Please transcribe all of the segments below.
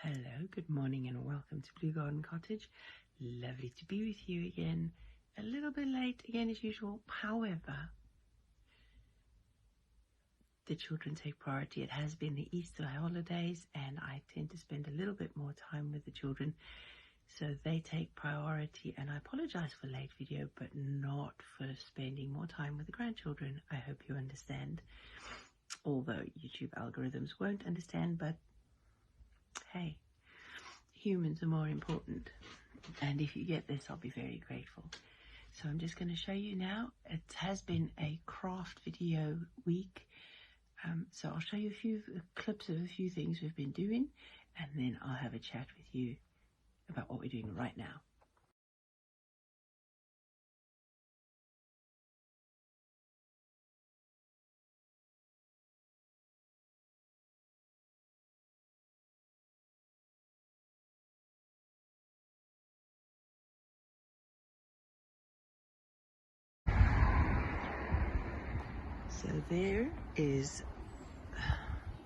Hello, good morning and welcome to Blue Garden Cottage. Lovely to be with you again. A little bit late again as usual. However, the children take priority. It has been the Easter holidays and I tend to spend a little bit more time with the children. So they take priority, and I apologize for late video, but not for spending more time with the grandchildren. I hope you understand. Although YouTube algorithms won't understand, but hey, humans are more important, and if you get this, I'll be very grateful. So I'm just going to show you now. It has been a craft video week, so I'll show you a few clips of a few things we've been doing, and then I'll have a chat with you about what we're doing right now. So there is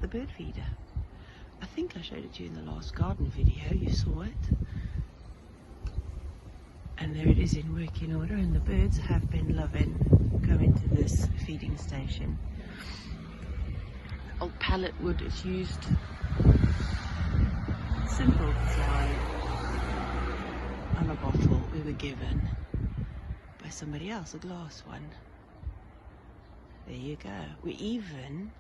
the bird feeder. I think I showed it to you in the last garden video. You saw it. And there it is in working order, and the birds have been loving going to this feeding station. Old pallet wood is used. Simple design on a bottle we were given by somebody else, a glass one. There you go. We even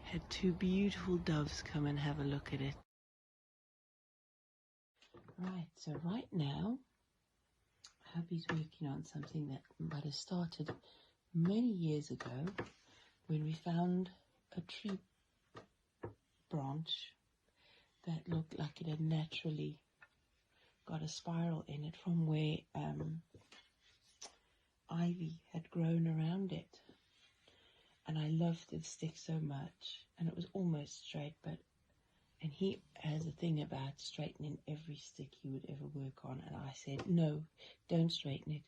had two beautiful doves come and have a look at it. Right, so right now, hubby's working on something that might have started many years ago when we found a tree branch that looked like it had naturally got a spiral in it from where ivy had grown around it. And I loved the stick so much, and it was almost straight, and he has a thing about straightening every stick he would ever work on, and I said, no, don't straighten it,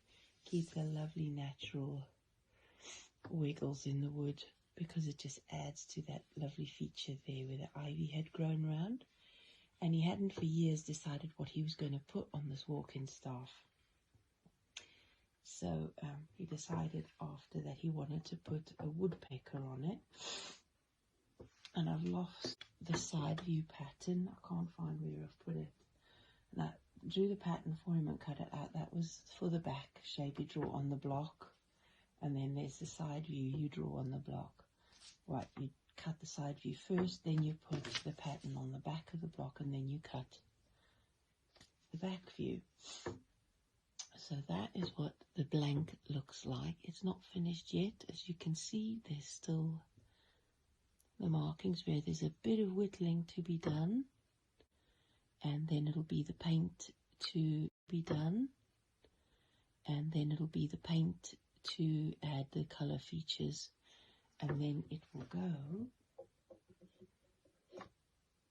keep the lovely natural wiggles in the wood, because it just adds to that lovely feature there where the ivy had grown round. And he hadn't for years decided what he was going to put on this walking staff. So he decided after that he wanted to put a woodpecker on it. And I've lost the side view pattern. I can't find where I've put it. And I drew the pattern for him and cut it out. That was for the back shape you draw on the block. And then there's the side view you draw on the block. Right, you cut the side view first, then you put the pattern on the back of the block, and then you cut the back view. So that is what the blank looks like. It's not finished yet. As you can see, there's still the markings where there's a bit of whittling to be done, and then it'll be the paint to be done, and then it'll be the paint to add the color features, and then it will go,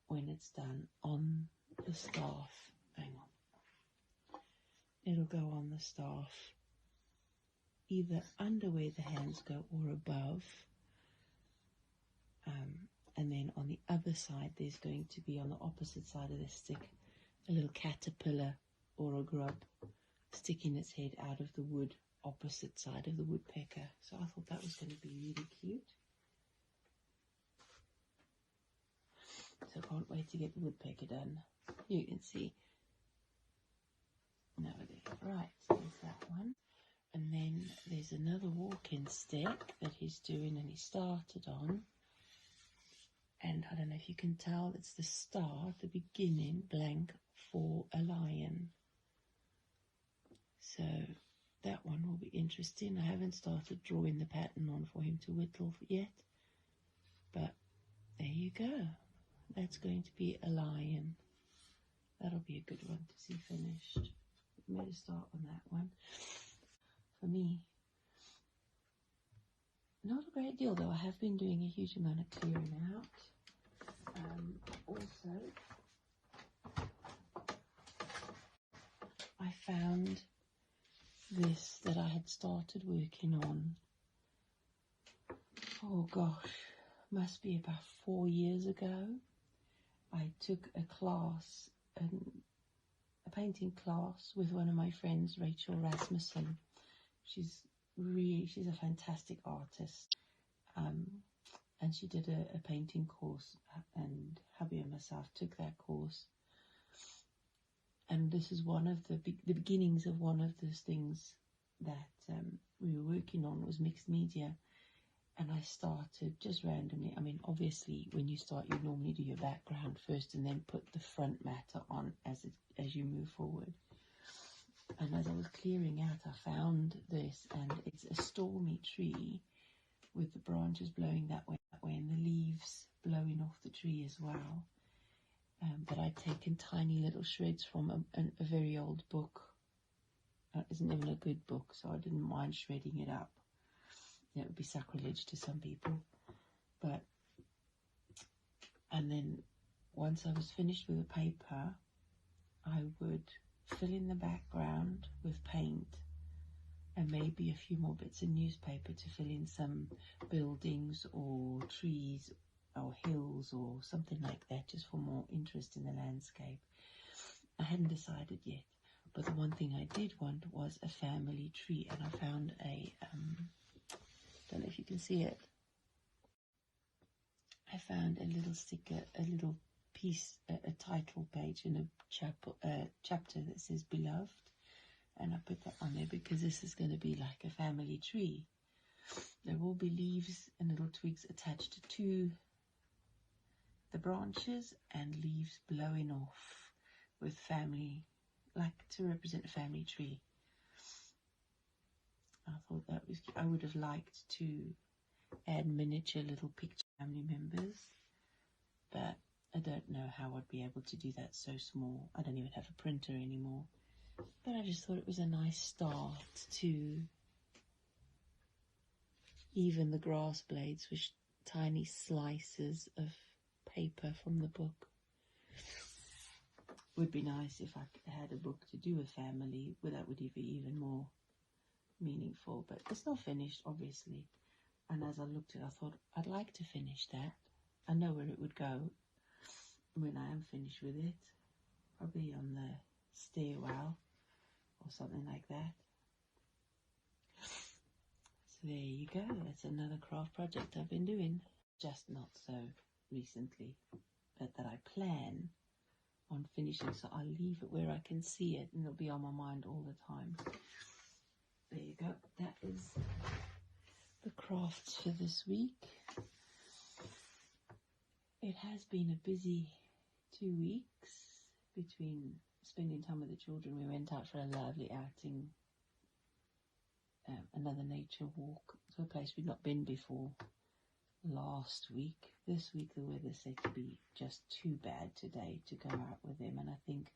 when it's done, on the staff. Hang on. It'll go on the staff, either under where the hands go or above. And then on the other side, there's going to be, on the opposite side of the stick, a little caterpillar or a grub sticking its head out of the wood, opposite side of the woodpecker. So I thought that was going to be really cute. So I can't wait to get the woodpecker done. You can see. No, there. Right, there's that one. And then there's another walk-in stick that he's doing, and he started on. And I don't know if you can tell, it's the start, the beginning blank for a lion. So that one will be interesting. I haven't started drawing the pattern on for him to whittle yet, but there you go. That's going to be a lion. That'll be a good one to see finished. I'm going to start on that one. For me, not a great deal though. I have been doing a huge amount of clearing out. Also, I found this that I had started working on, oh gosh, must be about 4 years ago, I took a class, a painting class with one of my friends, Rachel Rasmussen. She's a fantastic artist. And she did a painting course, and hubby and myself took that course. And this is one of the beginnings of one of those things that we were working on, was mixed media. And I started just randomly. I mean, obviously, when you start, you normally do your background first and then put the front matter on as you move forward. And as I was clearing out, I found this, and it's a stormy tree with the branches blowing that way, and the leaves blowing off the tree as well. But I'd taken tiny little shreds from a very old book. It isn't even a good book, so I didn't mind shredding it up. It would be sacrilege to some people. And then once I was finished with the paper, I would fill in the background with paint and maybe a few more bits of newspaper to fill in some buildings or trees or hills or something like that, just for more interest in the landscape. I hadn't decided yet, but the one thing I did want was a family tree, and I found don't know if you can see it. I found a little sticker, a little piece, a title page in a chapter that says Beloved, and I put that on there because this is going to be like a family tree. There will be leaves and little twigs attached to the branches and leaves blowing off with family, like to represent a family tree. I thought that was, I would have liked to add miniature little picture family members, but I don't know how I'd be able to do that so small. I don't even have a printer anymore. But I just thought it was a nice start to even the grass blades with tiny slices of paper from the book. Would be nice if I had a book to do a family, where that would be even more meaningful, but it's not finished, obviously. And as I looked at it, I thought I'd like to finish that. I know where it would go when I am finished with it, probably on the stairwell or something like that. So there you go, that's another craft project I've been doing, just not so recently, but that I plan on finishing, so I'll leave it where I can see it and it'll be on my mind all the time. There you go, that is the crafts for this week. It has been a busy 2 weeks between spending time with the children. We went out for a lovely outing, another nature walk to a place we'd not been before last week. This week the weather's said to be just too bad today to go out with them, and I think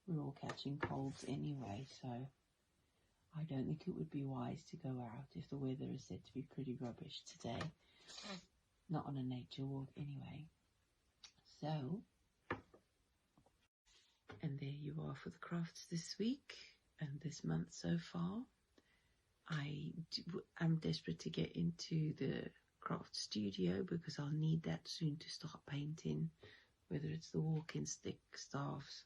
we're all catching colds anyway, so I don't think it would be wise to go out if the weather is said to be pretty rubbish today. Not on a nature walk anyway. So, and there you are for the crafts this week and this month so far. I'm desperate to get into the craft studio because I'll need that soon to start painting, whether it's the Walkin stick staffs,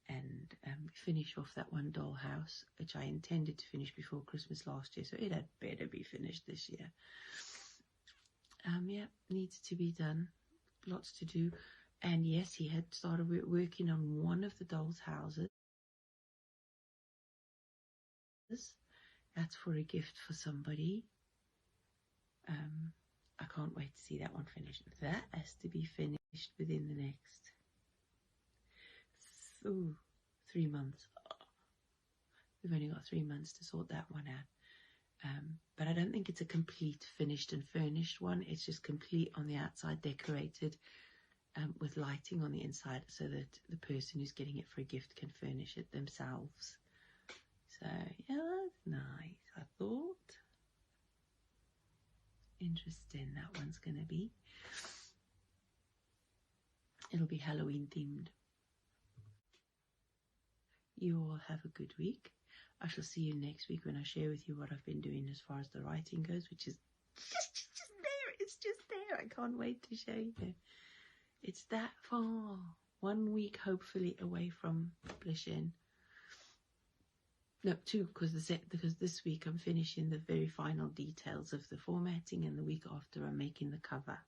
and finish off that one dollhouse, which I intended to finish before Christmas last year, so it had better be finished this year. Yeah, needs to be done, lots to do. And yes, he had started working on one of the doll's houses. That's for a gift for somebody. I can't wait to see that one finished. That has to be finished within the next 3 months. We've only got 3 months to sort that one out. But I don't think it's a complete finished and furnished one. It's just complete on the outside, decorated with lighting on the inside, so that the person who's getting it for a gift can furnish it themselves. So yeah, that's nice, I thought. Interesting, that one's going to be. It'll be Halloween themed. You all have a good week. I shall see you next week when I share with you what I've been doing as far as the writing goes, which is just there. It's just there. I can't wait to show you. It's that far. 1 week, hopefully, away from publishing. No, 2, because this week I'm finishing the very final details of the formatting, and the week after I'm making the cover.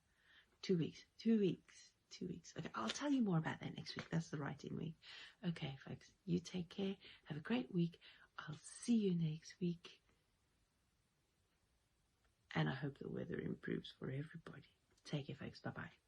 2 weeks. 2 weeks. 2 weeks. Okay, I'll tell you more about that next week. That's the writing week. Okay, folks, you take care. Have a great week. I'll see you next week. And I hope the weather improves for everybody. Take care, folks. Bye-bye.